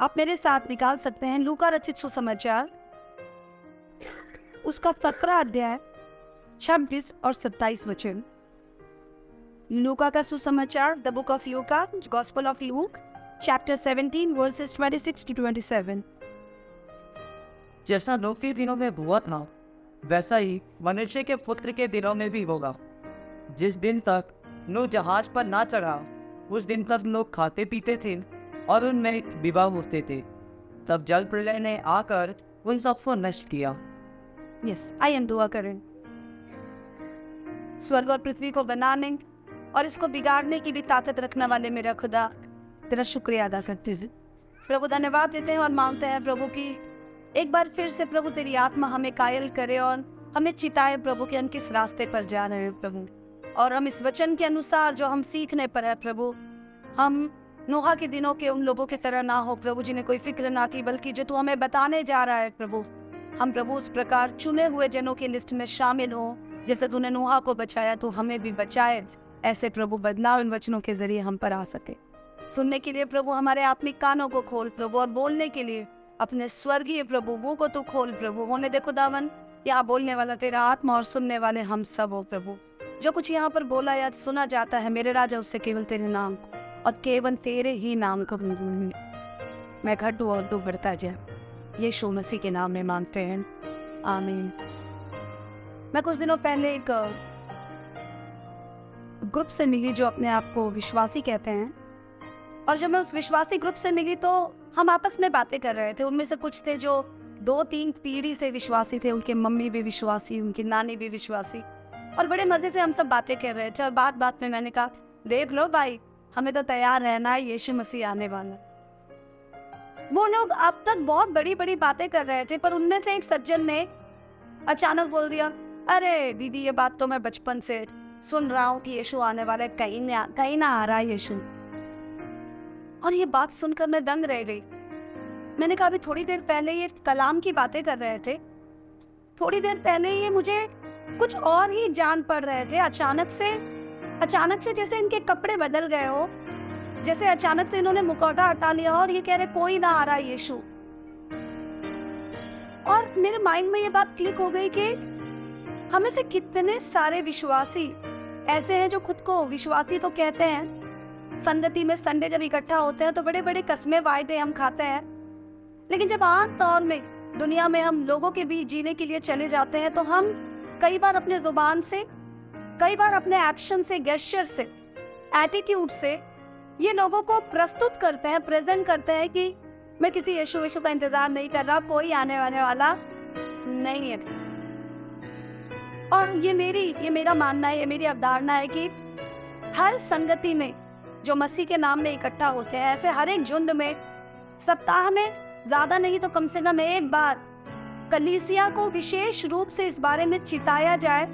आप मेरे साथ निकाल सकते हैं लूका रचित सुसमाचार, उसका 17 अध्याय 26 और 27 वचन। लूका का सुसमाचार, the book of Luka, gospel of look, chapter 17 versus 26 to 27। जैसा नूह के दिनों में हुआ था वैसा ही मनुष्य के पुत्र के दिनों में भी होगा। जिस दिन तक नूह जहाज पर ना चढ़ा उस दिन तक लोग खाते पीते थे और उनमें विवाह होते थे। तब जल प्रलय ने आकर उन सबको नष्ट किया। यस, आई एम दुआ करें। स्वर्ग और पृथ्वी को बनाने और इसको बिगाड़ने की भी ताकत रखने वाले मेरा खुदा, तेरा शुक्रिया अदा करते हैं प्रभु। धन्यवाद देते हैं और मांगते हैं प्रभु की एक बार फिर से प्रभु तेरी आत्मा हमें कायल करे और हमें चिताए प्रभु कि हम किस रास्ते पर जा रहे हैं प्रभु। और हम इस वचन के अनुसार जो हम सीखने पर है प्रभु, हम नोहा के दिनों के उन लोगों की तरह ना हो प्रभु जिन्हें कोई फिक्र ना थी, बल्कि जो तू हमें बताने जा रहा है प्रभु, हम प्रभु उस प्रकार चुने हुए जनों की लिस्ट में शामिल हो। जैसे तूने नोहा को बचाया तो हमें भी बचाए। ऐसे प्रभु बदलाव इन वचनों के जरिए हम पर आ सके। सुनने के लिए प्रभु हमारे आत्मिक कानों को खोल प्रभु, और बोलने के लिए अपने स्वर्गीय प्रभु मुंह को तू खोल प्रभु। होने दे खुदावन, यहाँ बोलने वाला तेरा आत्मा और सुनने वाले हम सब हो प्रभु। जो कुछ यहाँ पर बोला या सुना जाता है मेरे राजा, उससे केवल तेरे नाम को और केवल तेरे ही नाम को मैं घटूं और तू बढ़ता जाए। यीशु मसीह के नाम में मांगते हैं, आमीन। मैं कुछ दिनों पहले एक ग्रुप से मिली जो अपने आप को विश्वासी कहते हैं, और जब मैं उस विश्वासी ग्रुप से मिली तो हम आपस में बातें कर रहे थे। उनमें से कुछ थे जो 2-3 पीढ़ी से विश्वासी थे, उनके मम्मी भी विश्वासी, उनकी नानी भी विश्वासी, और बड़े मजे से हम सब बातें कर रहे थे। और बात बात में मैंने कहा, देख लो भाई, हमें तो तैयार रहना है, यीशु मसीह आने वाला। वो लोग अब तक बहुत बड़ी बड़ी बातें कर रहे थे, पर उनमें से एक सज्जन ने अचानक बोल दिया, अरे दीदी, ये बात तो मैं बचपन से सुन रहा हूँ कि यीशु आने वाला है, कहीं ना आ रहा है यीशु। और ये बात सुनकर मैं दंग रह गई। मैंने कहा, अभी थोड़ी देर पहले ये कलाम की बातें कर रहे थे, थोड़ी देर पहले ये मुझे कुछ और ही जान पड़ रहे थे। अचानक से जैसे इनके कपड़े बदल गए हो, जैसे अचानक से इन्होंने मुखौटा हटा लिया और ये कह रहे कोई ना आ रहा यीशु। और मेरे माइंड में ये बात क्लिक हो गई कि हमें से कितने सारे विश्वासी ऐसे हैं जो खुद को विश्वासी तो कहते हैं। संगति में संडे जब इकट्ठा होते हैं तो बड़े बड़े कसमें वायदे हम खाते हैं, लेकिन जब आम तौर में दुनिया में हम लोगों के बीच जीने के लिए चले जाते हैं तो हम कई बार अपने जुबान से, कई बार अपने एक्शन से, गेस्चर से, एटीट्यूड से ये लोगों को प्रस्तुत करते हैं, प्रेजेंट करते हैं कि मैं किसी यीशु का इंतजार नहीं कर रहा, कोई आने वाला नहीं है। और ये मेरा मानना है, ये मेरी अवधारणा है कि हर संगति में जो मसीह के नाम में इकट्ठा होते हैं, ऐसे हर एक झुंड में सप्ताह में ज्यादा नहीं तो कम से कम एक बार कलीसिया को विशेष रूप से इस बारे में चिताया जाए,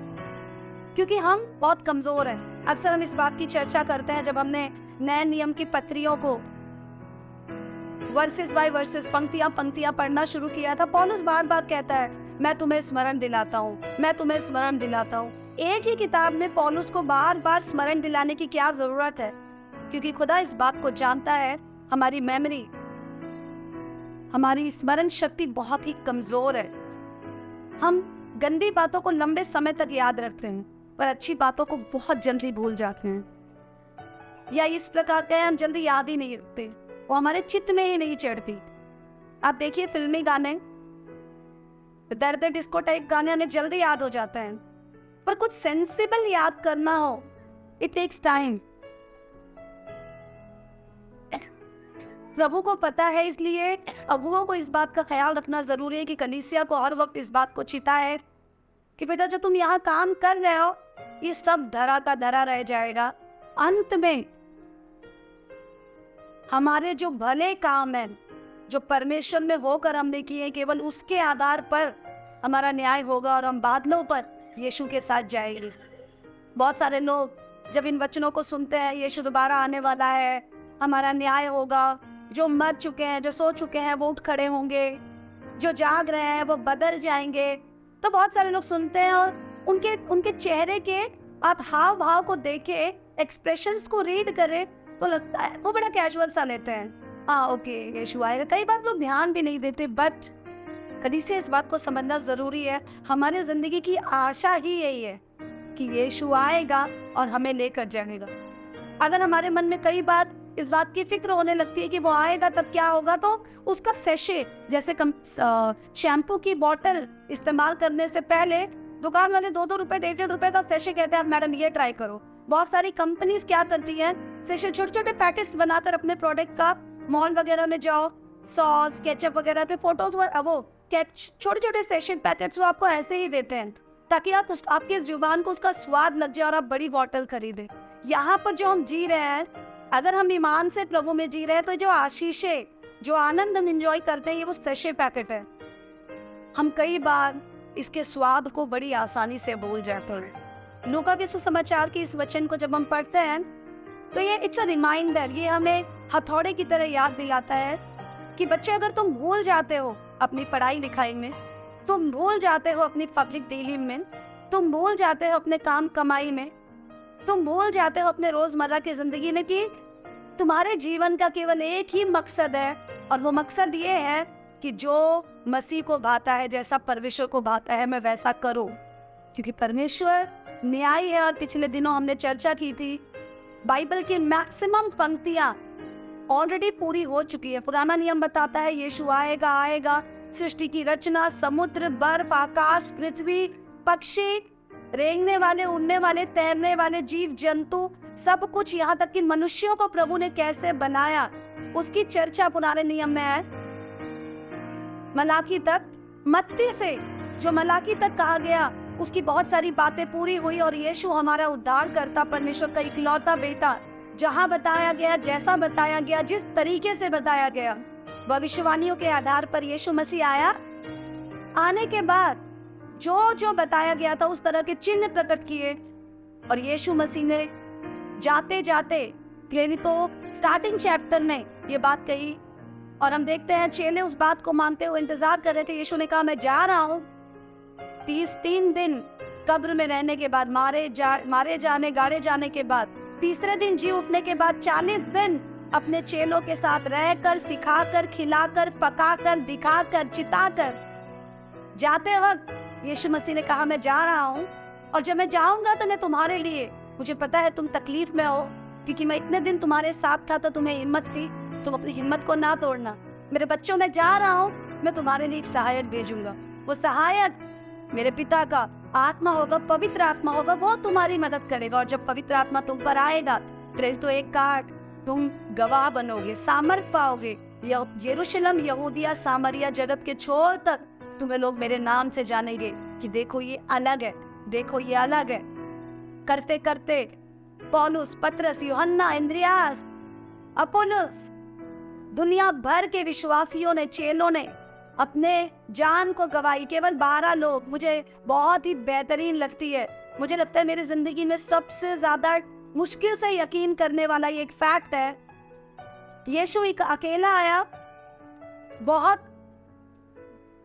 क्योंकि हम बहुत कमजोर हैं। अक्सर हम इस बात की चर्चा करते हैं जब हमने नए नियम की पत्रियों को वर्सेस बाय वर्सेस, पंक्तियां पढ़ना शुरू किया था। पौलुस बार बार कहता है, मैं तुम्हें स्मरण दिलाता हूँ। एक ही किताब में पौलुस को बार बार स्मरण दिलाने की क्या जरूरत है? क्योंकि खुदा इस बात को जानता है, हमारी मेमोरी, हमारी स्मरण शक्ति बहुत ही कमजोर है। हम गंदी बातों को लंबे समय तक याद रखते हैं, पर अच्छी बातों को बहुत जल्दी भूल जाते हैं, या इस प्रकार के हम जल्दी याद ही नहीं रखते, वो हमारे चित्त में ही नहीं चढ़ती। आप देखिए, फिल्मी गाने, दर्द डिस्को टाइप गाने हमें जल्दी याद हो जाते हैं, पर कुछ सेंसिबल याद करना हो, इट टेक्स टाइम। प्रभु को पता है, इसलिए अगुओं को इस बात का ख्याल रखना जरूरी है कि कलीसिया को हर वक्त इस बात को चिताए कि बेटा, जो तुम यहाँ काम कर रहे हो ये सब धरा का धरा रह जाएगा। अंत में हमारे जो भले काम है, जो परमेश्वर में होकर हमने किए, केवल उसके आधार पर हमारा न्याय होगा और हम बादलों पर यीशु के साथ जाएंगे। बहुत सारे लोग जब इन वचनों को सुनते हैं, यीशु दोबारा आने वाला है, हमारा न्याय होगा, जो मर चुके हैं, जो सो चुके हैं वो उठ खड़े होंगे, जो जाग रहे हैं वो बदल जाएंगे, तो बहुत सारे लोग सुनते हैं और उनके चेहरे के आप हाव भाव को देखे, एक्सप्रेशंस को रीड करें तो लगता है वो बड़ा कैजुअल सा लेते हैं। हाँ ओके यीशु आएगा। कई बार लोग ध्यान भी नहीं देते, बट कलीसिया इस बात को समझना जरूरी है। हमारी जिंदगी की आशा ही यही है कि यीशु आएगा और हमें लेकर जाएगा। अगर हमारे मन में कई बार इस बात की फिक्र होने लगती है कि वो आएगा तब क्या होगा, तो उसका सेशे जैसे शैम्पू की बोतल इस्तेमाल करने से पहले दुकान वाले 2-2 रुपए 1.5 रुपए का सेशे कहते हैं मैडम ये ट्राई करो। बहुत सारी कंपनीज क्या करती हैं, सेशे छोटे छोटे पैकेट्स बनाकर अपने प्रोडक्ट का मॉल वगैरह में जाओ, सॉस केचप वगैरह पे फोटोज वो छोटे छोटे सेशे पैकेट्स वो आपको ऐसे ही देते हैं ताकि आप आपकी जुबान को उसका स्वाद लग जाए और आप बड़ी बोतल खरीदे। यहाँ पर जो हम जी रहे हैं, अगर हम ईमान से प्रभु में जी रहे हैं, तो जो आशीषें, जो आनंद हम एंजॉय करते हैं, ये वो सेशे पैकेट है। हम कई बार इसके स्वाद को बड़ी आसानी से भूल जाते हैं। लूका के सुसमाचार के इस वचन को जब हम पढ़ते हैं तो ये इट्स अ रिमाइंडर, ये हमें हथौड़े की तरह याद दिलाता है कि बच्चे अगर तुम भूल जाते हो अपनी पढ़ाई लिखाई में, तुम भूल जाते हो अपनी पब्लिक डीलिंग में, तुम भूल जाते हो अपने काम कमाई में, तुम भूल जाते हो अपने रोजमर्रा की जिंदगी में कि तुम्हारे जीवन का केवल एक ही मकसद है, और वो मकसद ये है कि जो मसीह को भाता है, जैसा परमेश्वर को भाता है, मैं वैसा करूं, क्योंकि परमेश्वर न्यायी है। और पिछले दिनों हमने चर्चा की थी, बाइबल की मैक्सिमम पंक्तियां ऑलरेडी पूरी हो चुकी है। पुराना नियम बताता है यीशु आएगा। सृष्टि की रचना, समुद्र, बर्फ, आकाश, पृथ्वी, पक्षी, रेंगने वाले, उड़ने वाले, तैरने वाले जीव जंतु, सब कुछ, यहाँ तक कि मनुष्यों को प्रभु ने कैसे बनाया, उसकी चर्चा पुराने नियम में है। मलाकी तक, मत्ती से जो मलाकी तक कहा गया, उसकी बहुत सारी बातें पूरी हुई। और यीशु हमारा उद्धार करता, परमेश्वर का इकलौता बेटा, जहाँ बताया गया, जैसा बताया गया, जिस तरीके से बताया गया, भविष्यवाणियों के आधार पर यीशु मसीह आया। आने के बाद जो जो बताया गया था उस तरह के चिन्ह प्रकट किए, और यीशु मसीह ने जाते जाते प्रेरितों स्टार्टिंग चैप्टर में ये बात कही, और हम देखते हैं चेले उस बात को मानते हुए इंतजार कर रहे थे। यीशु ने कहा मैं जा रहा हूँ। 3 दिन कब्र में रहने के बाद, मारे जाने गाड़े जाने के बाद, तीसरे दिन जी उठने के बाद 40 दिन अपने चेलों के साथ रहकर, सिखाकर, खिलाकर, पकाकर, दिखाकर, चिताकर, जाते वक्त यीशु मसीह ने कहा मैं जा रहा हूँ, और जब मैं जाऊंगा तो मैं तुम्हारे लिए, मुझे पता है तुम तकलीफ में हो, क्योंकि मैं इतने दिन तुम्हारे साथ था तो तुम्हें हिम्मत थी, तुम अपनी हिम्मत को ना तोड़ना। मेरे बच्चों, मैं जा रहा हूँ, मैं तुम्हारे लिए एक सहायक भेजूंगा। वो सहायक मेरे पिता का आत्मा होगा, पवित्र आत्मा होगा, वो तुम्हारी मदद करेगा। और जब पवित्र आत्मा तुम पर आएगा, प्रेरितों 1:8, तुम गवाह बनोगे, सामर्थ पाओगे। यरूशलेम, यहूदिया, सामरिया, जगत के छोर तक तुम्हें लोग मेरे नाम से जानेंगे कि देखो ये अलग है, देखो ये अलग है। करते करते पौलुस, पतरस, यूहन्ना, इंद्रियास, अपोलोस, दुनिया भर के विश्वासियों ने, चेलों ने अपने जान को गवाई। केवल 12 लोग, मुझे बहुत ही बेहतरीन लगती है। मुझे लगता है मेरी जिंदगी में सबसे ज्यादा मुश्किल से यकीन करने वाला ये एक फैक्ट है। यीशु एक अकेला आया, बहुत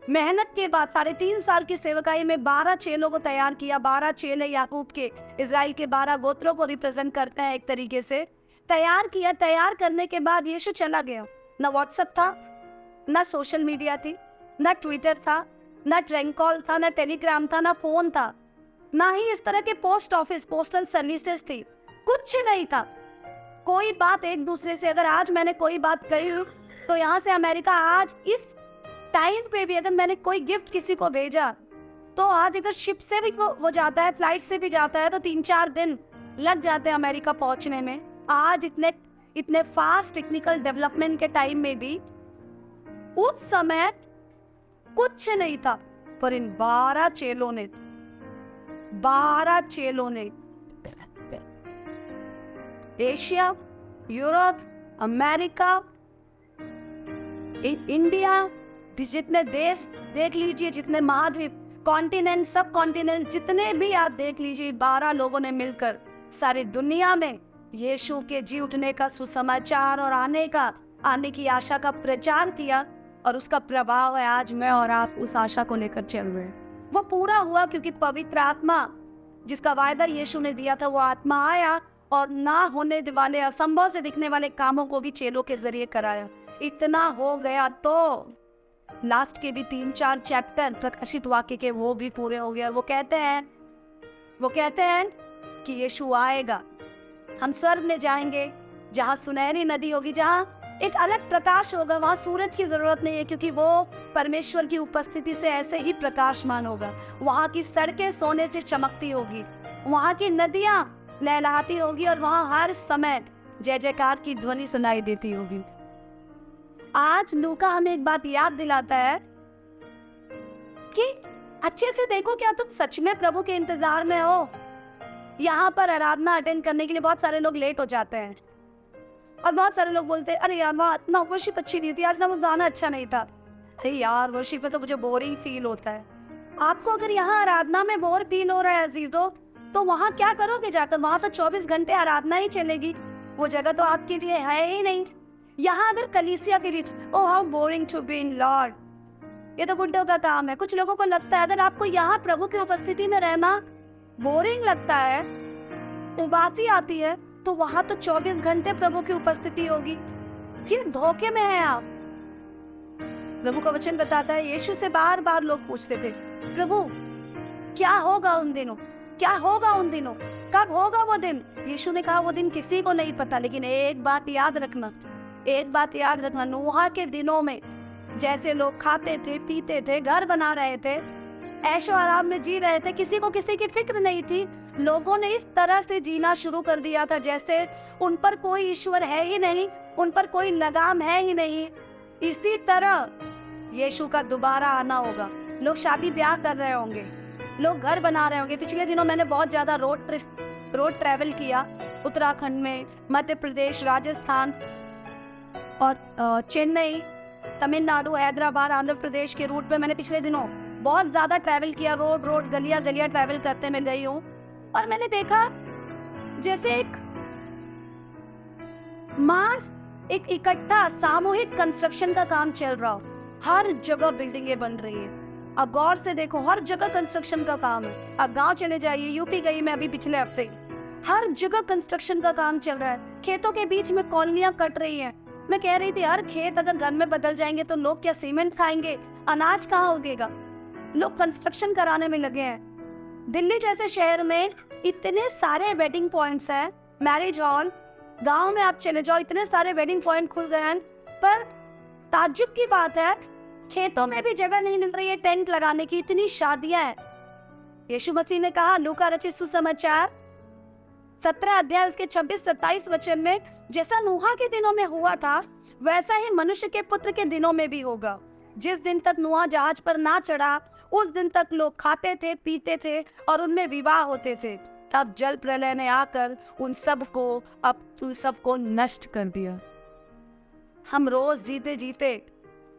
मेहनत के बाद 3.5 साल की सेवकाई में 12 चेलों को तैयार किया। 12 चेले याकूब के, इजराइल के 12 गोत्रों को रिप्रेजेंट करते हैं एक तरीके से। तैयार किया, तैयार करने के बाद यीशु चला गया। ना व्हाट्सएप था, ना सोशल मीडिया थी, ना ट्विटर था, ना ट्रैंक कॉल था, ना टेलीग्राम था, ना फोन था, ना ही इस तरह के पोस्ट ऑफिस, पोस्टल सर्विसेज थी, कुछ नहीं था। कोई बात एक दूसरे से, अगर आज मैंने कोई बात कही तो यहाँ से अमेरिका, आज इस टाइम पे भी अगर मैंने कोई गिफ्ट किसी को भेजा, तो आज अगर शिप से भी वो जाता है, फ्लाइट से भी जाता है, तो 3-4 दिन लग जाते हैं अमेरिका पहुंचने में। आज इतने फास्ट टेक्निकल डेवलपमेंट के टाइम में भी उस समय कुछ नहीं था, पर इन 12 चेलों ने एशिया, यूरोप, अमेरिका, इंडिया, जितने देश देख लीजिए, जितने महाद्वीप, कॉन्टिनेंट, सब कॉन्टिनेंट, जितने भी आप देख लीजिए, 12 लोगों ने मिलकर सारी दुनिया में यीशु के जी उठने का सुसमाचार और आने की आशा का प्रचार किया। और उसका प्रभाव है आज मैं और आप उस आशा को लेकर चल रहे हैं। वो पूरा हुआ क्योंकि पवित्र आत्मा, जिसका वायदा यीशु ने दिया था, वो आत्मा आया और ना होने वाले, असंभव से दिखने वाले कामों को भी चेलों के जरिए कराया। इतना हो गया तो लास्ट के भी 3-4 चैप्टर प्रकाशित वाक्य के वो भी पूरे हो गए। वो कहते हैं कि यीशु आएगा, हम स्वर्ग में जाएंगे जहाँ सुनहरी नदी होगी, जहाँ एक अलग प्रकाश होगा। वहाँ सूरज की जरूरत नहीं है क्योंकि वो परमेश्वर की उपस्थिति से ऐसे ही प्रकाशमान होगा। वहाँ की सड़कें सोने से चमकती होगी, वहाँ की नदियाँ लहलहाती होगी और वहाँ हर समय जय जयकार की ध्वनि सुनाई देती होगी। आज लूका हमें एक बात याद दिलाता है कि अच्छे से देखो, क्या तुम सच में प्रभु के इंतजार में हो? यहाँ पर आराधना अटेंड करने के लिए बहुत सारे लोग लेट हो जाते हैं और बहुत सारे लोग बोलते हैं अरे यार वहाँ ना वर्शिप अच्छी नहीं थी, आज ना वो गाना अच्छा नहीं था। अरे यार वर्शिप में तो मुझे बोरिंग फील होता है। आपको अगर यहाँ आराधना में बोर फील हो रहा है अजीजों, तो वहाँ क्या करोगे जाकर? वहाँ तो 24 घंटे आराधना ही चलेगी, वो जगह तो आपके लिए है ही नहीं। यहाँ अगर कलीसिया के बीच oh how boring to be in lord, ये तो बुड्ढों का काम है। कुछ लोगों को लगता है अगर आपको यहाँ प्रभु की उपस्थिति में रहना बोरिंग लगता है, उबासी आती है, तो वहां तो 24 घंटे प्रभु की उपस्थिति होगी। फिर धोखे में है आप। प्रभु का वचन बताता है यीशु से बार बार लोग पूछते थे प्रभु क्या होगा उन दिनों, क्या होगा उन दिनों, कब होगा वो दिन? यीशु ने कहा वो दिन किसी को नहीं पता, लेकिन एक बात याद रखना, एक बात याद रखना, नूह के दिनों में जैसे लोग खाते थे, पीते थे, घर बना रहे थे, ऐशो आराम में जी रहे थे, किसी को किसी की फिक्र नहीं थी, लोगों ने इस तरह से जीना शुरू कर दिया था जैसे उन पर कोई ईश्वर है ही नहीं, उन पर कोई लगाम है ही नहीं। इसी तरह यीशु का दोबारा आना होगा। लोग शादी ब्याह कर रहे होंगे, लोग घर बना रहे होंगे। पिछले दिनों मैंने बहुत ज्यादा रोड ट्रैवल किया, उत्तराखंड में, मध्य प्रदेश, राजस्थान और चेन्नई, तमिलनाडु, हैदराबाद, आंध्र प्रदेश के रूट पे मैंने पिछले दिनों बहुत ज्यादा ट्रैवल किया। रोड गलियां ट्रैवल करते मैं गई हूँ और मैंने देखा जैसे एक इकट्ठा सामूहिक कंस्ट्रक्शन का काम चल रहा हो। हर जगह बिल्डिंगें बन रही है। अब गौर से देखो, हर जगह कंस्ट्रक्शन का काम है। अब गांव चले जाइए, यूपी गई मैं अभी पिछले हफ्ते, हर जगह कंस्ट्रक्शन का काम चल रहा है। खेतों के बीच में कॉलोनियां कट रही हैं। मैं कह रही थी हर खेत अगर घर में बदल जाएंगे तो लोग क्या सीमेंट खाएंगे? अनाज कहाँ उगेगा? लोग कंस्ट्रक्शन कराने में लगे हैं। दिल्ली जैसे शहर में इतने सारे वेडिंग पॉइंट्स हैं, मैरिज हॉल, गांव में आप चले जाओ इतने सारे वेडिंग पॉइंट खुल गए हैं, पर ताज्जुब की बात है खेतों में भी जगह नहीं मिल रही है टेंट लगाने की, इतनी शादियां हैं। यीशु मसीह ने कहा लूका रचित सुसमाचार 17 अध्याय उसके 26-27 वचन में, जैसा नूह के दिनों में हुआ था वैसा ही मनुष्य के पुत्र के दिनों में भी होगा। जिस दिन तक नूह जहाज पर ना चढ़ा उस दिन तक लोग खाते थे, पीते थे और उनमें विवाह होते थे। तब जल प्रलय ने आकर उन सबको नष्ट कर दिया। हम रोज जीते जीते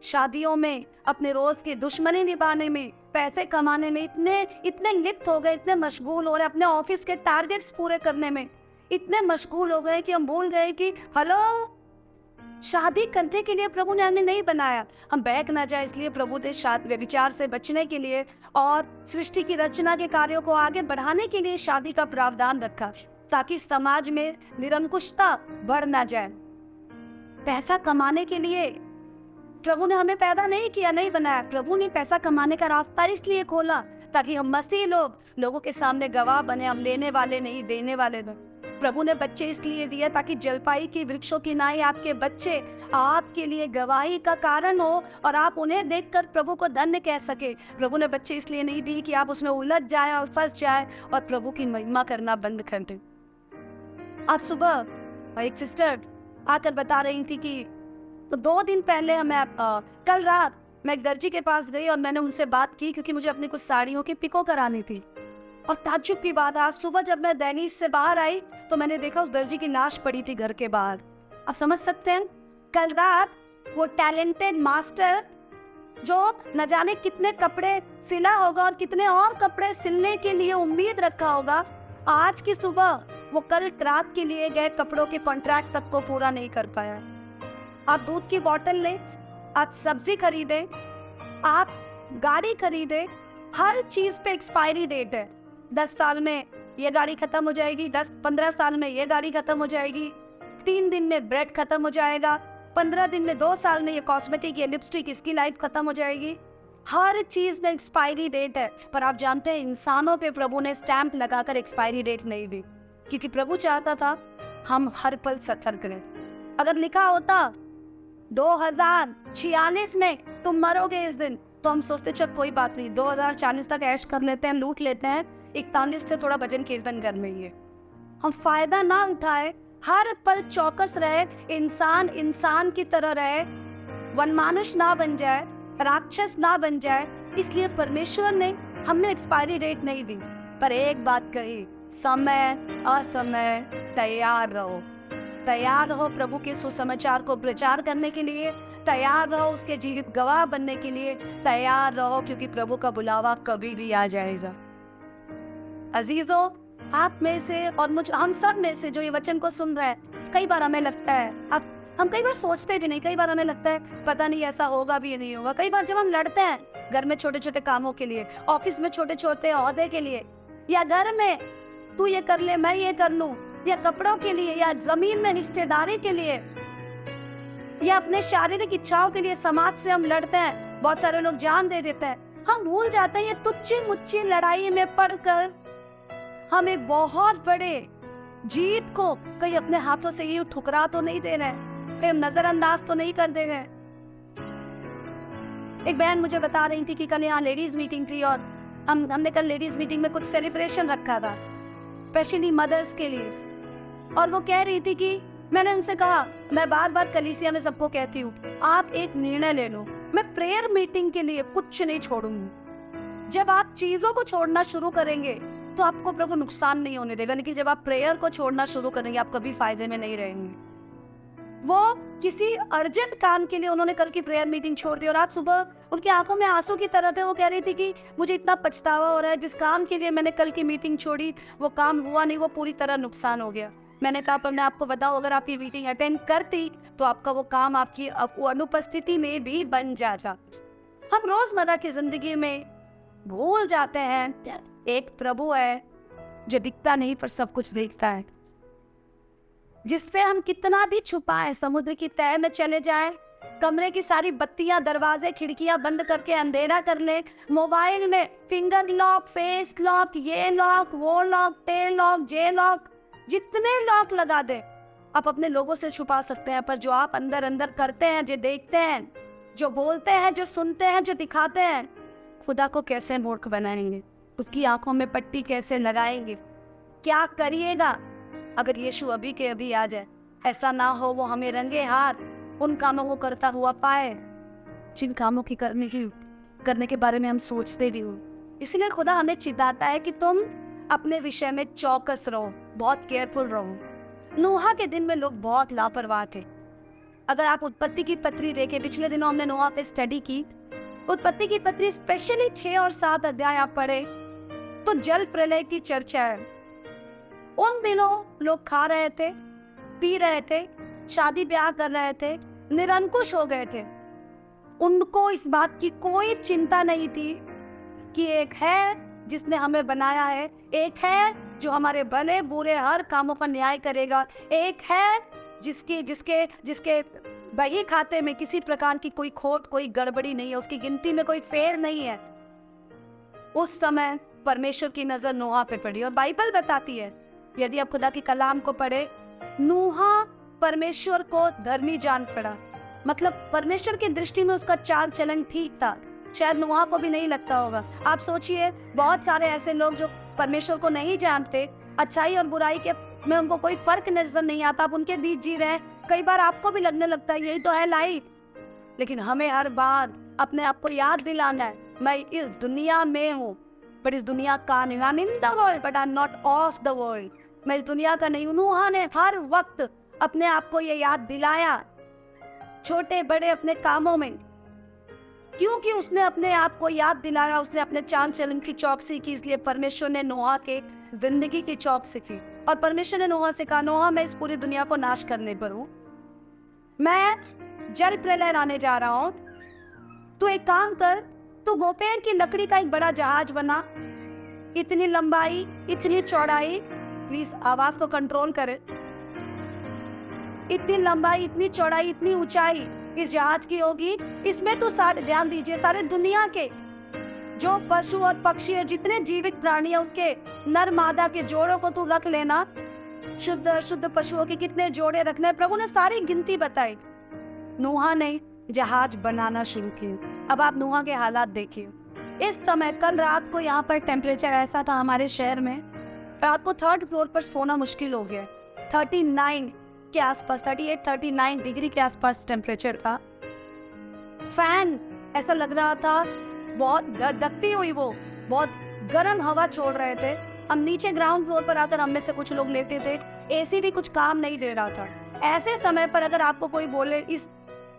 शादियों में, अपने रोज की दुश्मनी निभाने में, पैसे कमाने में इतने लिप्त हो गए, इतने मशगूल हो रहे, अपने ऑफिस के टारगेट्स पूरे करने में इतने मशगूल हो गए कि हम भूल गए कि हेलो, शादी करने के लिए प्रभु ने हमें नहीं बनाया। हम बहक ना जाए इसलिए प्रभु ने शादी व्यभिचार से बचने के लिए और सृष्टि की रचना के कार्यों को आगे बढ़ाने के लिए शादी का प्रावधान रखा, ताकि समाज में निरंकुशता बढ़ ना जाए। पैसा कमाने के लिए प्रभु ने हमें पैदा नहीं किया, नहीं बनाया। प्रभु ने पैसा कमाने का रास्ता इसलिए खोला ताकि हम मसीह लोगों के सामने गवाह बने। हम लेने वाले नहीं, देने वाले नहीं। प्रभु ने बच्चे इसलिए दिए ताकि जलपाई की वृक्षों की नाई आपके बच्चे आपके लिए गवाही का कारण हो और आप उन्हें देखकर प्रभु को धन्य कह सके। प्रभु ने बच्चे इसलिए नहीं दिए कि आप उसमें उलझ जाए और फंस जाए और प्रभु की महिमा करना बंद कर दें। आज सुबह एक सिस्टर आकर बता रही थी कि तो 2 दिन पहले कल रात मैं एक दर्जी के पास गई और मैंने उनसे बात की क्योंकि मुझे अपनी कुछ साड़ियों की पिको करानी थी। और ताज्जुब की बात, आज सुबह जब मैं दैनिक से बाहर आई तो मैंने देखा उस दर्जी की लाश पड़ी थी घर के बाहर। आप समझ सकते हैं, कल रात वो टैलेंटेड मास्टर जो न जाने कितने कपड़े सिला होगा और कितने और कपड़े सिलने के लिए उम्मीद रखा होगा, आज की सुबह वो कल रात के लिए गए कपड़ों के कॉन्ट्रैक्ट तक को पूरा नहीं कर पाया। आप दूध की बोतल लें, आप सब्जी खरीदें, आप गाड़ी खरीदें, हर चीज पे एक्सपायरी डेट है। 10 साल में ये गाड़ी खत्म हो जाएगी, 10-15 साल में ये गाड़ी खत्म हो जाएगी, 3 दिन में ब्रेड खत्म हो जाएगा, 15 दिन में, 2 साल में ये कॉस्मेटिक, ये लिपस्टिक, इसकी लाइफ खत्म हो जाएगी। हर चीज में एक्सपायरी डेट है। पर आप जानते हैं इंसानों पे प्रभु ने स्टैंप लगाकर एक्सपायरी डेट नहीं दी, क्योंकि प्रभु चाहता था हम हर पल सतर्क रहें। अगर लिखा होता 2046 में तुम मरोगे इस दिन, तो हम सोचते चल कोई बात नहीं, 2040 तक ऐश कर लेते हैं, लूट लेते हैं, 41 से थोड़ा भजन कीर्तन कर लेंगे। हम फायदा ना उठाए, हर पल चौकस रहे, इंसान इंसान की तरह रहे, वनमानुष ना बन जाए, राक्षस ना बन जाए। इसलिए परमेश्वर ने हमें एक्सपायरी डेट नहीं दी, पर एक बात कही, समय असमय तैयार रहो। तैयार रहो प्रभु के सुसमाचार को प्रचार करने के लिए, तैयार रहो उसके जीवित गवाह बनने के लिए, तैयार रहो क्योंकि प्रभु का बुलावा कभी भी आ जाएगा। अजीजों, आप में से और हम सब में से जो ये वचन को सुन रहे हैं, कई बार हमें लगता है, अब हम कई बार सोचते भी नहीं, कई बार हमें लगता है पता नहीं ऐसा होगा भी नहीं होगा। कई बार जब हम लड़ते हैं घर में छोटे छोटे कामों के लिए, ऑफिस में छोटे छोटे ओहदे के लिए, या घर में तू ये कर ले मैं ये कर लूं, या कपड़ों के लिए, या जमीन में हिस्सेदारी के लिए, या अपने शारीरिक इच्छाओं के लिए समाज से हम लड़ते हैं, बहुत सारे लोग जान दे देते हैं। हम भूल जाते हैं ये तुच्छी मुच्छी लड़ाई में पड़कर हमें बहुत बड़े जीत को कहीं अपने हाथों से ये ठुकरा तो नहीं दे रहे हैं, कहीं हम नजरअंदाज तो नहीं कर दे रहे हैं। एक बहन मुझे बता रही थी कि कल यहाँ लेडीज मीटिंग थी और हमने कल लेडीज मीटिंग में कुछ सेलिब्रेशन रखा था स्पेशली मदर्स के लिए, और वो कह रही थी कि मैंने उनसे कहा, मैं बार बार कलीसिया में सबको कहती हूँ आप एक निर्णय ले लो, मैं प्रेयर मीटिंग के लिए कुछ नहीं छोड़ूंगी। जब आप चीजों को छोड़ना शुरू करेंगे तो आपको प्रभु नुकसान नहीं होने देगा, लेकिन जब आप प्रेयर को छोड़ना शुरू करेंगे आप कभी फायदे में नहीं रहेंगे। वो किसी अर्जेंट काम के लिए उन्होंने कल की प्रेयर मीटिंग छोड़ दी और आज सुबह उनकी आंखों में आंसू की तरह थे। वो कह रही थी कि मुझे इतना पछतावा हो रहा है, जिस काम के लिए मैंने कल की मीटिंग छोड़ी वो काम हुआ नहीं, वो पूरी तरह नुकसान हो गया। मैंने कहा पर मैं आपको बताऊं, अगर आप ये मीटिंग अटेंड करती तो आपका वो काम आपकी अनुपस्थिति में भी बन जाता। हम रोजमर्रा की जिंदगी में भूल जाते हैं एक प्रभु है जो दिखता नहीं पर सब कुछ देखता है, जिससे हम कितना भी छुपाएं, समुद्र की तह में चले जाएं, कमरे की सारी बत्तियां दरवाजे खिड़कियां बंद करके अंधेरा कर ले, मोबाइल में फिंगर लॉक, फेस लॉक, ये लॉक, वो लॉक, टेल लॉक, जे लॉक, जितने लॉक लगा दे आप अपने लोगों से छुपा सकते हैं, पर जो आप अंदर अंदर करते हैं, जो देखते हैं, जो बोलते हैं, जो सुनते हैं, जो दिखाते हैं, खुदा को कैसे मूर्ख बनाएंगे, उसकी आंखों में पट्टी कैसे लगाएंगे, क्या करिएगा अगर यीशु अभी के अभी आ जाए। ऐसा ना हो वो हमें रंगे हाथ उन कामों को करता हुआ पाए जिन कामों की करने के बारे में हम सोचते भी हो। इसलिए खुदा हमें चिताता है कि तुम अपने विषय में चौकस रहो, बहुत केयरफुल रहो। नोहा के दिन में लोग बहुत लापरवाह थे। अगर आप उत्पत्ति की पत्री देखें, पिछले दिनों हमने नोहा पे स्टडी की, उत्पत्ति की पत्री स्पेशली 6 और 7 अध्याय आप पढ़े तो जल प्रलय की चर्चा है। उन दिनों लोग खा रहे थे, पी रहे थे, शादी ब्याह कर रहे थे, निरंकुश हो गए थे। उनको इस बात की कोई चिंता नहीं थी कि एक है जिसने हमें बनाया है, एक है जो हमारे भले बुरे हर कामों का न्याय करेगा, एक है जिसके बही खाते में किसी प्रकार की कोई खोट, कोई गड़बड़ी नहीं है, उसकी गिनती में कोई फेर नहीं है। उस समय परमेश्वर की नजर नोहा पे पड़ी और बाइबल बताती है, यदि आप खुदा की कलाम को पढ़े, नोहा परमेश्वर को धर्मी जान पड़ा। मतलब परमेश्वर की दृष्टि में उसका चाल चलन ठीक था। शायद नोहा को भी नहीं लगता होगा। आप सोचिए, बहुत सारे ऐसे लोग जो परमेश्वर को नहीं जानते, अच्छाई और बुराई के में उनको कोई फर्क नजर नहीं आता, आप उनके बीच जी रहे हैं। कई बार आपको भी लगने लगता है यही तो है लाइफ, लेकिन हमें हर बार अपने आप को याद दिलाना है, मैं इस दुनिया में हूँ पर इस दुनिया का नहीं। I am in the world but I am not of the world. मैं इस दुनिया का नहीं हूँ। नूहा ने हर वक्त अपने आप को ये याद दिलाया, छोटे बड़े अपने कामों में, क्योंकि उसने अपने आप को याद दिलाया, उसने अपने चाल चलन की चौकसी की। इसलिए परमेश्वर ने नोहा के जिंदगी की चौकसी की और परमेश्वर ने नोहा से कहा, नोहा मैं इस पूरी दुनिया को नाश करने पर हूँ, मैं जल प्रलय लाने जा रहा हूँ। तू एक काम कर, तू गोपेन की लकड़ी का एक बड़ा जहाज बना, इतनी लंबाई, इतनी चौड़ाई, प्लीज आवाज को कंट्रोल करे, इतनी लंबाई, इतनी चौड़ाई, इतनी ऊंचाई इस जहाज की होगी। इसमें तो सारे, ध्यान दीजिए, सारे दुनिया के जो पशु और पक्षी और जितने जीवित प्राणी है उसके नर मादा के जोड़ों को तू रख लेना। शुद्ध शुद्ध पशुओं के कितने जोड़े रखने, प्रभु ने सारी गिनती बताई। नूहा ने जहाज बनाना शुरू किया। अब आप नूहा के हालात देखिए। इस समय कल रात को यहाँ पर टेम्परेचर ऐसा था हमारे शहर में, रात को 3rd फ्लोर पर सोना मुश्किल हो गया। 39 के आसपास, 38-39 डिग्री के आसपास टेम्परेचर था। फैन ऐसा लग रहा था बहुत धकती हुई, वो बहुत गर्म हवा छोड़ रहे थे। हम नीचे ग्राउंड फ्लोर पर आकर हम में से कुछ लोग लेटे थे। एसी भी कुछ काम नहीं दे रहा था। ऐसे समय पर अगर आपको कोई बोले, इस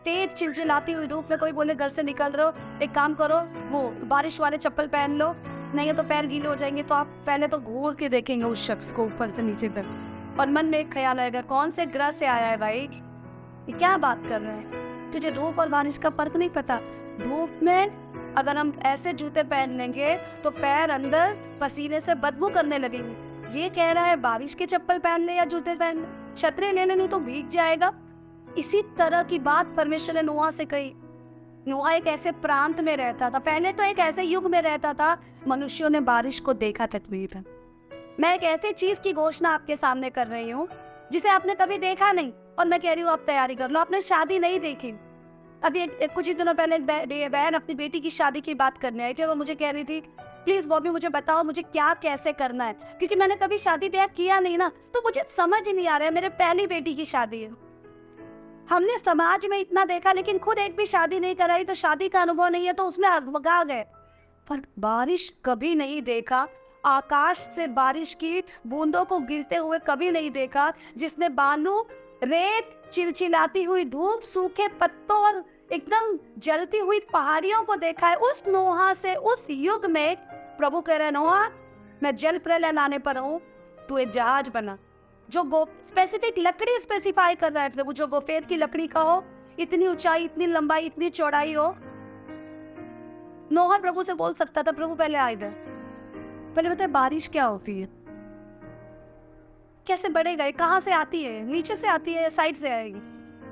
तेज चिलचिलाती हुई धूप में कोई बोले घर से निकल रहे हो, एक काम करो, वो बारिश वाले चप्पल पहन लो, नहीं तो पैर गीले हो जाएंगे, तो आप पहले तो घूर के देखेंगे उस शख्स को ऊपर से नीचे तक, और मन में एक ख्याल आएगा, कौन से ग्रह से आया है भाई, ये क्या बात कर रहे हैं, तुझे धूप और बारिश का फर्क नहीं पता। धूप में अगर हम ऐसे जूते पहन लेंगे तो पैर अंदर पसीने से बदबू करने लगेंगे। ये कह रहा है बारिश के चप्पल पहन ले या जूते पहन ले, छतरी ले ले नहीं तो भीग जाएगा। इसी तरह की बात परमेश्वर ने नूहा से कही। नूहा एक ऐसे प्रांत में रहता था, पहले तो एक ऐसे युग में रहता था, मनुष्यों ने बारिश को देखा तकलीफ है। मैं एक ऐसी चीज की घोषणा आपके सामने कर रही हूँ जिसे आपने कभी देखा नहीं, और मैं कह रही हूँ आप तैयारी कर लो। आपने शादी नहीं देखी। अभी कुछ ही दिनों पहले एक बहन अपनी बेटी की शादी की बात करने आई थी, और वो मुझे कह रही थी, प्लीज बॉबी मुझे बताओ मुझे क्या कैसे करना है, क्योंकि मैंने कभी शादी ब्याह किया नहीं ना, तो मुझे समझ ही नहीं आ रहा है। मेरे पहली बेटी की शादी है। हमने समाज में इतना देखा लेकिन खुद एक भी शादी नहीं कराई, तो शादी का अनुभव नहीं है तो उसमें अगमगा गए। पर बारिश कभी नहीं देखा, आकाश से बारिश की बूंदों को गिरते हुए कभी नहीं देखा, जिसने बालू, रेत, चिलचिलाती हुई धूप, सूखे पत्तों और एकदम जलती हुई पहाड़ियों को देखा है। उस नोहा से, उस युग में प्रभु कह रहे, नोहा मैं जल प्रलय लाने पर हूँ, तू एक जहाज बना। जो स्पेसिफिक लकड़ी स्पेसिफाई कर रहा है प्रभु, जो गोफेद की लकड़ी का हो, इतनी ऊंचाई, इतनी लंबाई, इतनी चौड़ाई हो। नोहा प्रभु से बोल सकता था, प्रभु पहले आ इधर, पहले बताए बारिश क्या होती है, कैसे बढ़ेगा, कहाँ से आती है, नीचे से आती है या साइड से आएगी,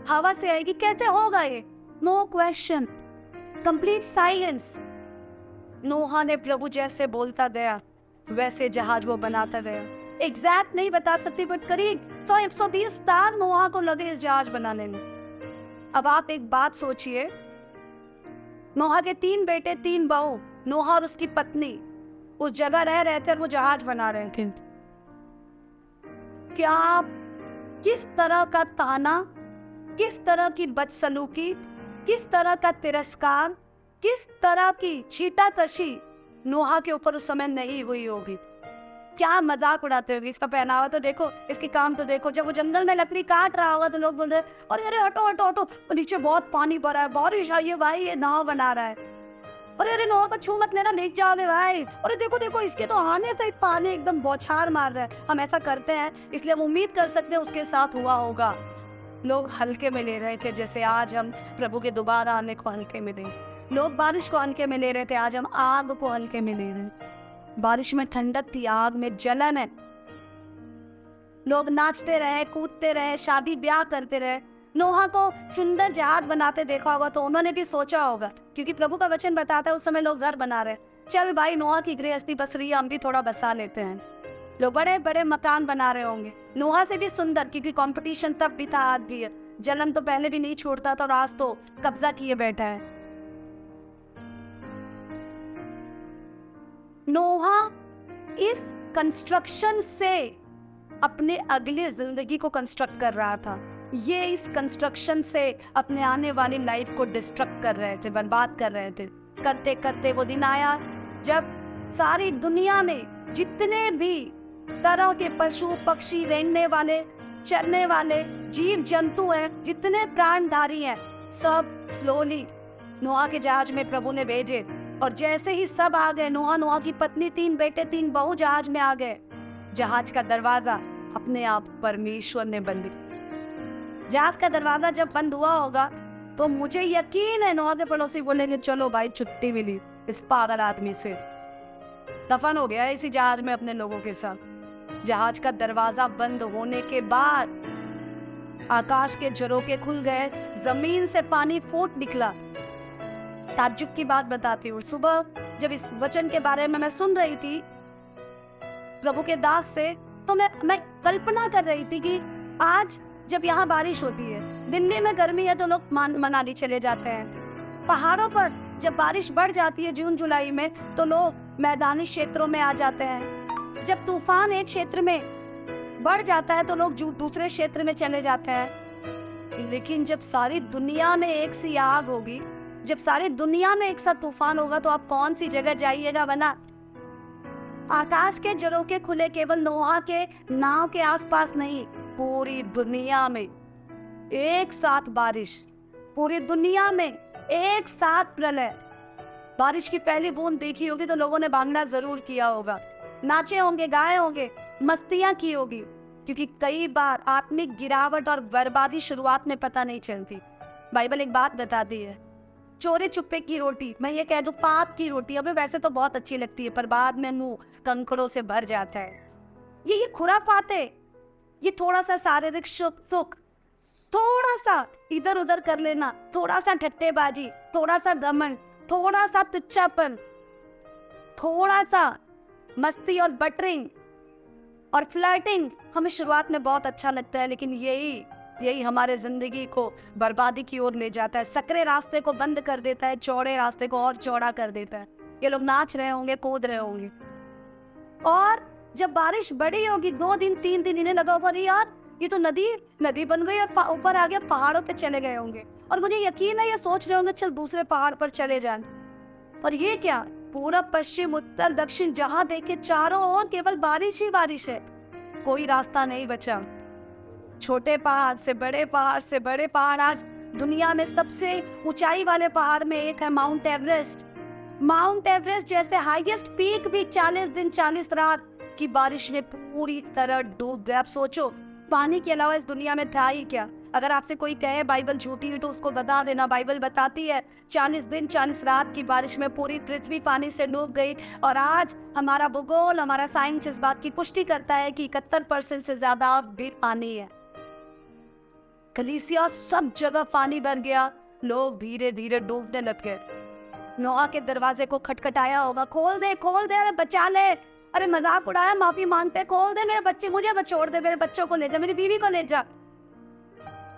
हवा से आएगी, कैसे होगा ये? No question, complete silence. Noah ने प्रभु जैसे बोलता गया वैसे जहाज वो बनाता गया। एग्जैक्ट नहीं बता सकती, बट करीब 100-120 साल नोहा को लगे इस जहाज बनाने में। अब आप एक बात सोचिए, नोहा के 3 बेटे 3 बहू, नोहा और उसकी पत्नी उस जगह रह रहे थे और वो जहाज बना रहे थे। क्या किस तरह का ताना, किस तरह की बदसलूकी, किस तरह का तिरस्कार, किस तरह की छीटाकशी नोहा के ऊपर उस समय नहीं हुई होगी। क्या मजाक उड़ाते होगी, इसका पहनावा तो देखो, इसके काम तो देखो। जब वो जंगल में लकड़ी काट रहा होगा तो लोग बोल रहे अरे अरे हटो हटो हटो, नीचे बहुत पानी भरा है, बारिश आई है भाई, ये नाव बना रहा है, अरे अरे नाव का छू मत लेना, भीग जाओगे भाई, अरे देखो देखो इसके तो आने से ही पानी एकदम बौछार मार रहा है। हम ऐसा करते हैं, इसलिए हम उम्मीद कर सकते हैं उसके साथ हुआ होगा। लोग हल्के में ले रहे थे, जैसे आज हम प्रभु के दोबारा आने को हल्के में लेंगे। लोग बारिश को हल्के में ले रहे थे, आज हम आग को हल्के में ले रहे हैं। बारिश में ठंडक थी, आग में जलन है। लोग नाचते रहे, कूदते रहे, शादी ब्याह करते रहे। नोहा को सुंदर जहाज बनाते देखा होगा तो उन्होंने भी सोचा होगा, क्योंकि प्रभु का वचन बताता है उस समय लोग घर बना रहे, चल भाई नोहा की गृहस्थी बस रही है, हम भी थोड़ा बसा लेते हैं। लोग बड़े बड़े मकान बना रहे होंगे, नोहा से भी सुंदर, क्योंकि कंपटीशन तब भी था, आज भी है। जलन तो पहले भी नहीं छोड़ता था और आज तो कब्जा किए बैठा है। नोहा इस कंस्ट्रक्शन से अपने अगले जिंदगी को कंस्ट्रक्ट कर रहा था। ये इस कंस्ट्रक्शन से अपने आने वाली लाइफ को डिस्ट्रक्ट कर रहे थे, बर्बाद कर रहे थे। करते करते वो दिन आया जब सारी दुनिया में जितने भी तरह के पशु पक्षी, रेंगने वाले, चरने वाले जीव जंतु हैं, जितने प्राणधारी हैं, सब स्लोली नोहा के जहाज में प्रभु ने भेजे। और जैसे ही सब आ गए, नोहा की पत्नी, 3 बेटे 3 बहू जहाज में आ गए, जहाज का दरवाजा अपने आप परमेश्वर ने बंद किया। जहाज का दरवाजा जब बंद हुआ होगा तो मुझे यकीन है नोहा के पड़ोसी बोलेंगे, चलो भाई छुट्टी मिली इस पागल आदमी से, दफन हो गया इसी जहाज में अपने लोगों के साथ। जहाज का दरवाजा बंद होने के बाद आकाश के झरोखे खुल गए, जमीन से पानी फूट निकला। ताज्जुब की बात बताती हूँ, सुबह जब इस वचन के बारे में मैं सुन रही थी प्रभु के दास से, तो मैं कल्पना कर रही थी कि आज जब यहाँ बारिश होती है, दिल्ली में गर्मी है तो लोग मनाली चले जाते हैं। पहाड़ों पर जब बारिश बढ़ जाती है जून जुलाई में, तो लोग मैदानी क्षेत्रों में आ जाते हैं। जब तूफान एक क्षेत्र में बढ़ जाता है तो लोग दूसरे क्षेत्र में चले जाते हैं। लेकिन जब सारी दुनिया में एक सी आग होगी, जब सारी दुनिया में एक साथ तूफान होगा, तो आप कौन सी जगह जाइएगा? वरना आकाश के झरोखे खुले केवल नोहा के नाव के आसपास नहीं, पूरी दुनिया में एक साथ बारिश, पूरी दुनिया में एक साथ प्रलय। बारिश की पहली बूंद देखी होगी तो लोगों ने भांगड़ा जरूर किया होगा, नाचे होंगे, गाए होंगे, मस्तियां की होगी, क्योंकि कई बार आत्मिक गिरावट और बर्बादी शुरुआत में पता नहीं चलती। बाइबल एक बात बताती है, चोरी चुप्पे की रोटी, मैं ये कह दूं पाप की रोटी, अबे वैसे तो बहुत अच्छी लगती है पर बाद में मुंह कंकड़ों से भर जाता है। ये खुराफात है, ये थोड़ा सा शारीरिक सुख, थोड़ा सा इधर उधर कर लेना, थोड़ा सा ठट्टेबाजी, थोड़ा सा घमंड, थोड़ा सा तुच्छापन, थोड़ा सा मस्ती और बटरिंग और फ्लर्टिंग हमें शुरुआत में बहुत अच्छा लगता है, लेकिन यही हमारे जिंदगी को बर्बादी की ओर ले जाता है। सकरे रास्ते को बंद कर देता है, चौड़े रास्ते को और चौड़ा कर देता है। ये लोग नाच रहे होंगे, कूद रहे होंगे, और जब बारिश बड़ी होगी 2 दिन 3 दिन इन्हें लगा होगा, यार ये तो नदी बन गई और ऊपर आ गया, पहाड़ों पे चले गए होंगे। और मुझे यकीन है ये सोच रहे होंगे चल दूसरे पहाड़ पर चले जाएं। और ये क्या, पूरब पश्चिम उत्तर दक्षिण जहां देखे चारों ओर केवल बारिश ही बारिश है, कोई रास्ता नहीं बचा। छोटे पहाड़ से बड़े पहाड़ से बड़े पहाड़, आज दुनिया में सबसे ऊंचाई वाले पहाड़ में एक है माउंट एवरेस्ट। माउंट एवरेस्ट जैसे हाईएस्ट पीक भी 40 दिन 40 रात की बारिश ने पूरी तरह डूब गया। आप सोचो, पानी के अलावा इस दुनिया में था ही क्या? अगर आपसे कोई कहे बाइबल झूठी है तो उसको बता देना, बाइबल बताती है 40 दिन 40 रात की बारिश में पूरी पृथ्वी पानी से डूब गई। और आज हमारा भूगोल, हमारा साइंस इस बात की पुष्टि करता है कि 71% से ज्यादा भी पानी है। कलीसिया सब जगह पानी भर गया, लोग धीरे धीरे डूबने लग गए। नोआ के दरवाजे को खटखटाया होगा, खोल दे, अरे बचा ले, अरे मजाक उड़ाया, माफी मांगते, खोल दे मेरे बच्चे, मुझे छोड़ दे, मेरे बच्चों को ले जा, मेरी बीवी को ले जा।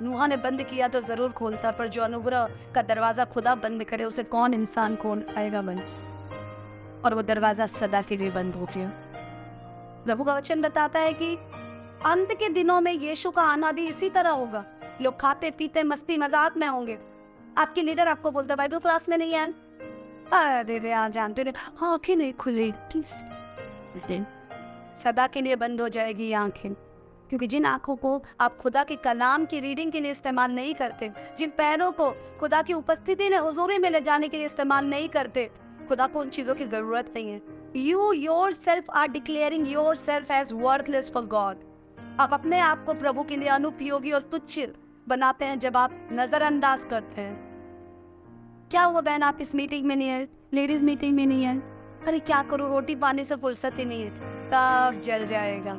नूहा ने बंद किया तो जरूर खोलता, पर जो अनुग्रह का दरवाजा खुदा बंद करे उसे कौन इंसान खोल आएगा बंद? और वो दरवाजा सदा के लिए बंद हो गया। प्रभु का वचन बताता है कि अंत के दिनों में यीशु का आना भी इसी तरह होगा। लोग खाते पीते मस्ती मजाक में होंगे। आपके लीडर आपको बोलता है बाइबल क्लास में नहीं है, अरे आ जानते हाँ, आंखें नहीं खुली, सदा के लिए बंद हो जाएगी ये आंखें। क्योंकि जिन आंखों को आप खुदा के कलाम की रीडिंग के लिए इस्तेमाल नहीं करते, जिन पैरों को खुदा की उपस्थिति में हुजूरी में ले जाने के लिए इस्तेमाल नहीं करते, खुदा को उन चीजों की जरूरत नहीं है। You yourself are declaring yourself as worthless for God. आप अपने आप को प्रभु के लिए अनुपयोगी और तुच्छ बनाते हैं जब आप नजरअंदाज करते हैं। क्या हुआ बहन, आप इस मीटिंग में नहीं है, लेडीज मीटिंग में नहीं है? अरे क्या करूं, रोटी पानी से फुर्सत ही नहीं है। सब जल जाएगा।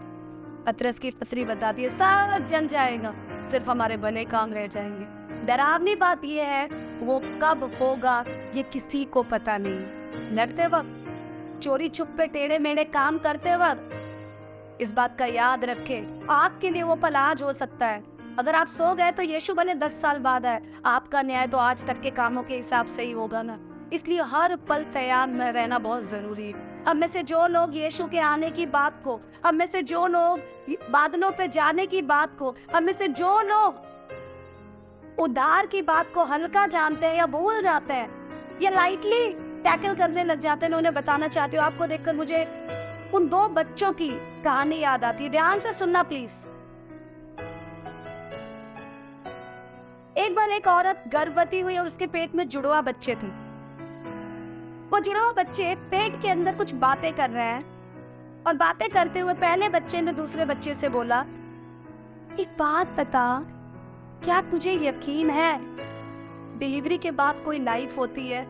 पतरस की पत्री बताती है सब जल जाएगा, सिर्फ हमारे बने काम रह जाएंगे। डरावनी बात यह है वो कब होगा ये किसी को पता नहीं। लड़ते वक्त, चोरी छुपे टेढ़े मेढ़े काम करते वक्त इस बात का याद रखे, आपके लिए वो पल आज हो सकता है। अगर आप सो गए तो यीशु भले 10 साल बाद आए, आपका न्याय तो आज तक के कामों के हिसाब से ही होगा ना। इसलिए हर पल तैयार में रहना बहुत जरूरी है। हम में से जो लोग यीशु के आने की बात को, हम में से जो लोग बादलों पे जाने की बात को, हम में से जो लोग उद्धार की बात को हल्का जानते हैं या भूल जाते हैं या लाइटली टैकल करने लग जाते हैं, मैं उन्हें बताना चाहती हूँ, आपको देखकर मुझे उन 2 बच्चों की कहानी याद आती है। ध्यान से सुनना प्लीज। एक बार एक औरत गर्भवती हुई और उसके पेट में जुड़वा बच्चे थे। वो जुड़वा बच्चे पेट के अंदर कुछ बातें कर रहे हैं और बातें करते हुए पहले बच्चे ने दूसरे बच्चे से बोला, एक बात बता, क्या तुझे यकीन है डिलीवरी के बाद कोई लाइफ होती है?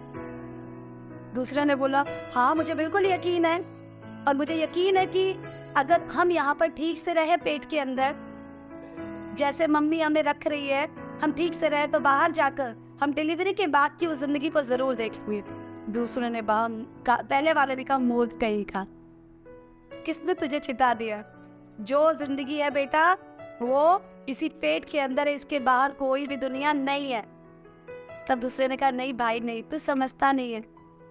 दूसरे ने बोला, हाँ मुझे बिल्कुल यकीन है, और मुझे यकीन है कि अगर हम यहाँ पर ठीक से रहे पेट के अंदर, जैसे मम्मी हमें रख रही है, हम ठीक से रहे तो बाहर जाकर हम डिलीवरी के बाद की उस जिंदगी को जरूर देखेंगे। दूसरे ने पहले वाले ने कहा मूर्ख कहीं का, किसने तुझे चिता दिया? जो जिंदगी है बेटा वो इसी पेट के अंदर है, इसके बाहर कोई भी दुनिया नहीं है। तब दूसरे ने कहा नहीं भाई नहीं, तू समझता नहीं है,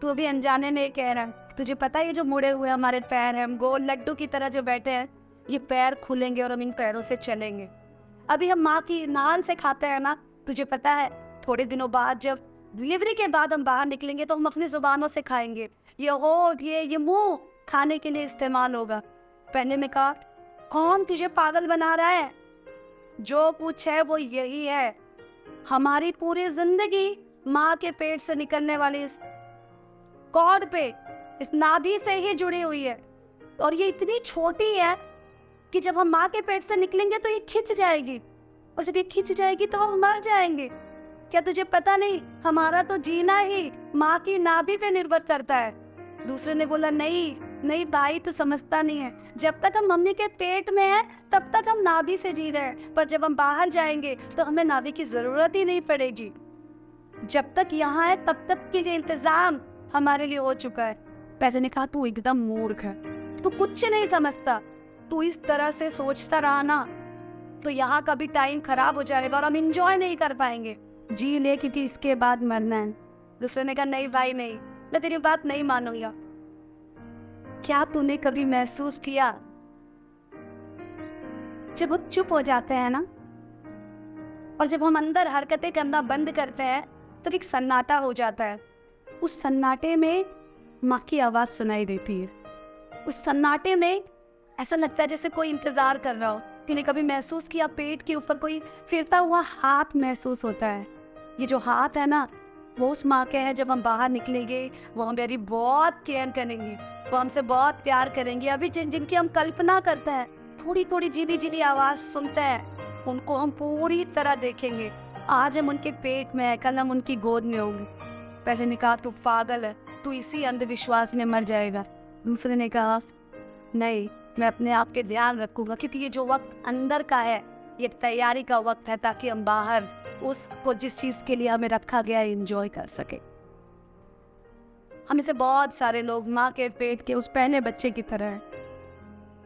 तू अभी अनजाने में कह रहा है। तुझे पता है ये जो मुड़े हुए हमारे पैर हैं, हम गोल लड्डू की तरह जो बैठे हैं, ये पैर खुलेंगे और हम इन पैरों से चलेंगे। अभी हम माँ की नान से खाते हैं ना, तुझे पता है थोड़े दिनों बाद जब डिलीवरी के बाद हम बाहर निकलेंगे तो हम अपनी जुबानों से खाएंगे। ये होठ ये मुंह खाने के लिए इस्तेमाल होगा। पहले में कहा कौन तुझे पागल बना रहा है? जो कुछ है वो यही है। हमारी पूरी जिंदगी माँ के पेट से निकलने वाली इस कॉर्ड पे, इस नाभि से ही जुड़ी हुई है। और ये इतनी छोटी है कि जब हम माँ के पेट से निकलेंगे तो ये खिंच जाएगी, और जब ये खिंच जाएगी तो हम मर जाएंगे। क्या तुझे पता नहीं, हमारा तो जीना ही माँ की नाभि पे निर्भर करता है। दूसरे ने बोला नहीं नहीं भाई, तो समझता नहीं है, जब तक हम मम्मी के पेट में है तब तक हम नाभि से जी रहे हैं, पर जब हम बाहर जाएंगे तो हमें नाभि की जरूरत ही नहीं पड़ेगी। जब तक यहाँ है तब तक के लिए इंतजाम हमारे लिए हो चुका है। पैसे ने कहा तू एकदम मूर्ख है, तू कुछ नहीं समझता, तू इस तरह से सोचता रहा ना तो यहाँ का भी टाइम खराब हो जाएगा और हम इंजॉय नहीं कर पाएंगे। जी ले, क्योंकि इसके बाद मरना है। दूसरे ने कहा नहीं भाई नहीं, मैं तेरी बात नहीं मानूंगा। क्या तूने कभी महसूस किया जब हम चुप हो जाते हैं ना, और जब हम अंदर हरकतें करना बंद करते हैं तो एक सन्नाटा हो जाता है। उस सन्नाटे में माँ की आवाज सुनाई देती है। उस सन्नाटे में ऐसा लगता है जैसे कोई इंतजार कर रहा हो। तूने कभी महसूस किया पेट के ऊपर कोई फिरता हुआ हाथ महसूस होता है? ये जो हाथ है ना वो उस माँ के है। जब हम बाहर निकलेंगे वो हमारी बहुत केयर करेंगी, वो हमसे बहुत प्यार करेंगी। अभी जिनकी हम कल्पना करते हैं, थोड़ी थोड़ी जीधी जीधी आवाज सुनते हैं, उनको हम पूरी तरह देखेंगे। आज हम उनके पेट में है, कल हम उनकी गोद में होंगे। पैसे ने कहा तू पागल है, तू इसी अंधविश्वास में मर जाएगा। दूसरे ने कहा नहीं, मैं अपने आप के ध्यान रखूंगा, क्योंकि ये जो वक्त अंदर का है ये तैयारी का वक्त है, ताकि हम बाहर उसको जिस चीज के लिए हमें रखा गया है एंजॉय कर सके। हम इसे बहुत सारे लोग माँ के पेट के उस पहले बच्चे की तरह है,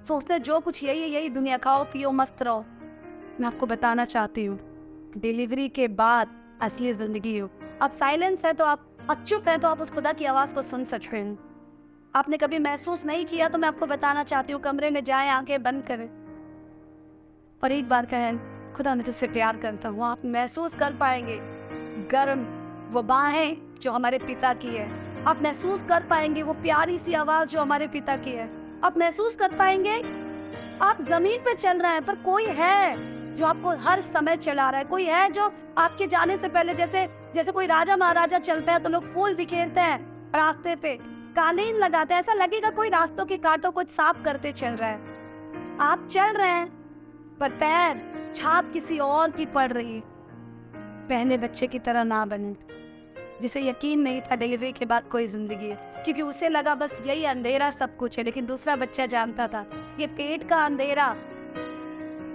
सोचते जो कुछ यही दुनिया, खाओ पियो मस्त रहो। मैं आपको बताना चाहती हूँ डिलीवरी के बाद असली जिंदगी हो। अब साइलेंस है तो आप चुप है तो आप उस खुदा की आवाज को सुन सकते हैं। आपने कभी महसूस नहीं किया तो मैं आपको बताना चाहती हूँ, कमरे में जाएं, आंखें बंद करें और एक बार कहें खुदा मैं तुझसे प्यार करता हूँ। आप महसूस कर पाएंगे गर्म वो बाहें जो हमारे पिता की है। आप महसूस कर पाएंगे वो प्यारी सी आवाज जो हमारे पिता की है। आप महसूस कर पाएंगे आप जमीन पे चल रहे हैं पर कोई है जो आपको हर समय चला रहा है। कोई है जो आपके जाने से पहले, जैसे कोई राजा महाराजा चलता है तो लोग फूल बिखेरते हैं रास्ते पे, कालीन लगाते हैं, ऐसा लगेगा कोई रास्तों के कांटों को साफ करते चल रहा है। आप चल रहे हैं पर पैर छाप किसी और की पड़ रही है। पहले बच्चे की तरह ना बने जिसे यकीन नहीं था डिलीवरी के बाद कोई जिंदगी है, क्योंकि उसे लगा बस यही अंधेरा सब कुछ है। लेकिन दूसरा बच्चा जानता था ये पेट का अंधेरा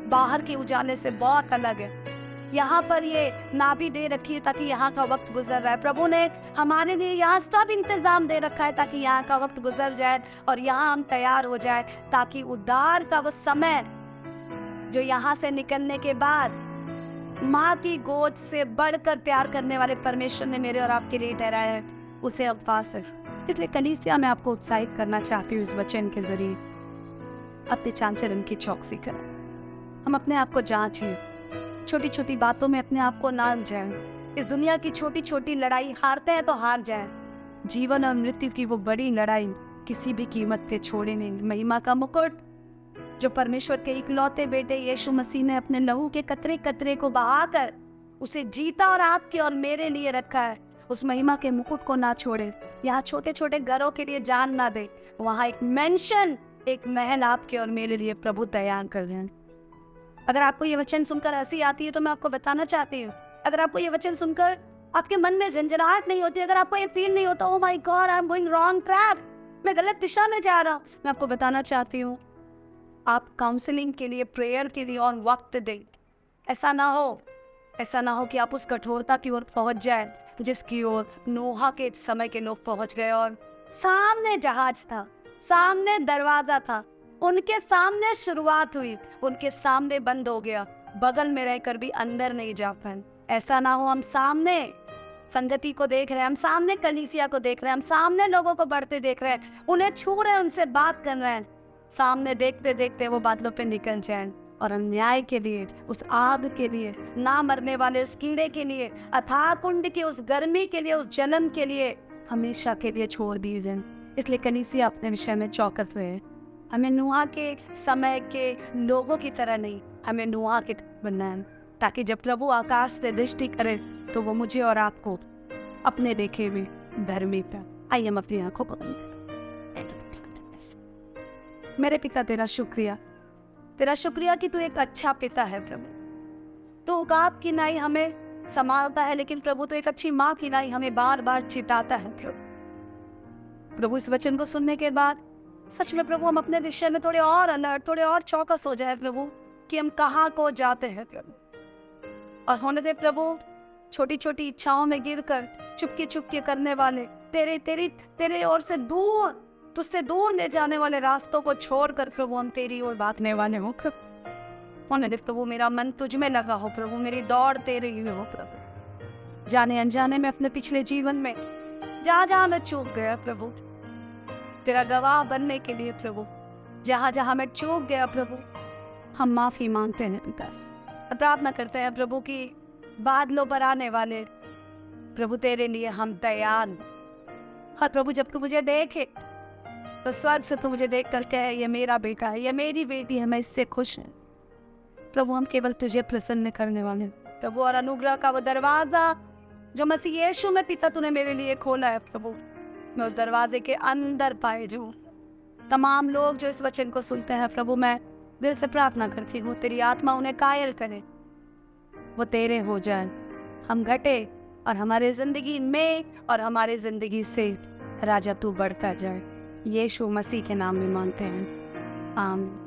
बाहर के उजाले से बहुत अलग है। यहाँ पर ये नाभि दे रखी है ताकि यहाँ का वक्त गुजर रहा है। प्रभु ने हमारे लिए यहाँ सब इंतजाम दे रखा है ताकि यहाँ का वक्त गुजर जाए और यहाँ हम तैयार हो जाए, ताकि उद्धार का वो समय जो यहाँ से निकलने के बाद माँ की गोद से बढ़कर प्यार करने वाले परमेश्वर ने मेरे और आपके लिए ठहराया है, उसे अब पास है। इसलिए कलीसिया में आपको उत्साहित करना चाहती हूँ इस वचन के जरिए। अपने चांचर की चौकसी करें, हम अपने आप को जांचिए, छोटी छोटी बातों में अपने आप को ना जाएं। इस दुनिया की छोटी छोटी लड़ाई हारते हैं तो हार जाएं, जीवन और मृत्यु की वो बड़ी लड़ाई किसी भी कीमत पे छोड़े नहीं। महिमा का मुकुट जो परमेश्वर के इकलौते बेटे यीशु मसीह ने अपने लहू के कतरे कतरे को बहाकर उसे जीता और आपके और मेरे लिए रखा है, उस महिमा के मुकुट को ना छोड़े। यहाँ छोटे छोटे घरों के लिए जान ना दे, वहाँ एक मेंशन, एक महल आपके और मेरे लिए प्रभु तैयार कर दें। अगर आपको ये वचन सुनकर हंसी आती है तो मैं आपको बताना चाहती हूँ, अगर आपको ये वचन सुनकर आपके मन में झंझनाहट नहीं होती, अगर आपको ये फील नहीं होता oh my God I am going wrong track, मैं गलत दिशा में जा रहा हूँ, मैं आपको बताना चाहती हूँ आप काउंसलिंग के लिए, प्रेयर के लिए और वक्त दें। ऐसा ना हो कि आप उस कठोरता की ओर पहुंच जाए जिसकी ओर नोहा के समय के लोग पहुंच गए, और सामने जहाज था, सामने दरवाजा था, उनके सामने शुरुआत हुई, उनके सामने बंद हो गया, बगल में रहकर भी अंदर नहीं जा पाए। ऐसा ना हो हम सामने संगति को देख रहे हैं, हम सामने कलीसिया को देख रहे हैं, हम सामने लोगों को बढ़ते देख रहे हैं, उन्हें छू रहे हैं, उनसे बात कर रहे हैं, सामने देखते देखते वो बादलों पे निकल जाएं और हम न्याय के लिए, उस आग के लिए, ना मरने वाले उस कीड़े के लिए, अथाह कुंड की उस गर्मी के लिए, उस जन्म के लिए हमेशा के लिए छोड़ दिए जाएं। इसलिए कलीसिया अपने विषय में चौकस रहे। हमें नूहा के समय के लोगों की तरह नहीं, हमें नूहा के बनना है, ताकि जब प्रभु आकाश से दृष्टि करे तो वो मुझे और आपको अपने देखे हुए धर्मी पर। आइए हम अपनी आंखों को बंद करें। मेरे पिता तेरा शुक्रिया कि तू एक अच्छा पिता है प्रभु। तू उकाब की नाई हमें संभालता है, लेकिन प्रभु तो एक अच्छी माँ की नाई हमें बार बार चिताता है प्रभु। इस वचन को सुनने के बाद सच में प्रभु हम अपने विषय में थोड़े और अलर्ट, थोड़े और चौकस हो जाए प्रभु कि हम कहाँ को जाते हैं प्रभु। और होने दे प्रभु छोटी छोटी इच्छाओं में गिरकर चुपके करने वाले, तेरे ओर से दूर, तुझसे दूर ले जाने वाले रास्तों को छोड़कर प्रभु हम तेरी ओर भागने वाले हो प्रभु। होने दे प्रभु मेरा मन तुझ में लगा हो प्रभु, मेरी दौड़ तेरे ही हो प्रभु। जाने अनजाने में अपने पिछले जीवन में जहाँ मैं चूक गया प्रभु, तेरा गवाह बनने के लिए प्रभु, जहाँ मैं चूक गया प्रभु, हम माफी मांगते हैं बस। प्रार्थना करते हैं प्रभु कि बादलों पर आने वाले प्रभु तेरे लिए हम तैयार। और प्रभु जब तू मुझे देखे तो स्वर्ग से तू मुझे देख कर कहे ये मेरा बेटा है, ये मेरी बेटी है, मैं इससे खुश हूँ प्रभु। हम केवल तुझे प्रसन्न करने वाले प्रभु, और अनुग्रह का वो दरवाजा जो मसीह यीशु में पिता तूने मेरे लिए खोला है प्रभु, मैं उस दरवाजे के अंदर पाए जाऊं। तमाम लोग जो इस वचन को सुनते हैं प्रभु, मैं दिल से प्रार्थना करती हूँ तेरी आत्मा उन्हें कायल करे, वो तेरे हो जाए, हम घटे और हमारे जिंदगी में और हमारे जिंदगी से राजा तू बढ़ता जाए। यीशु मसीह के नाम में मांगते हैं, आमीन।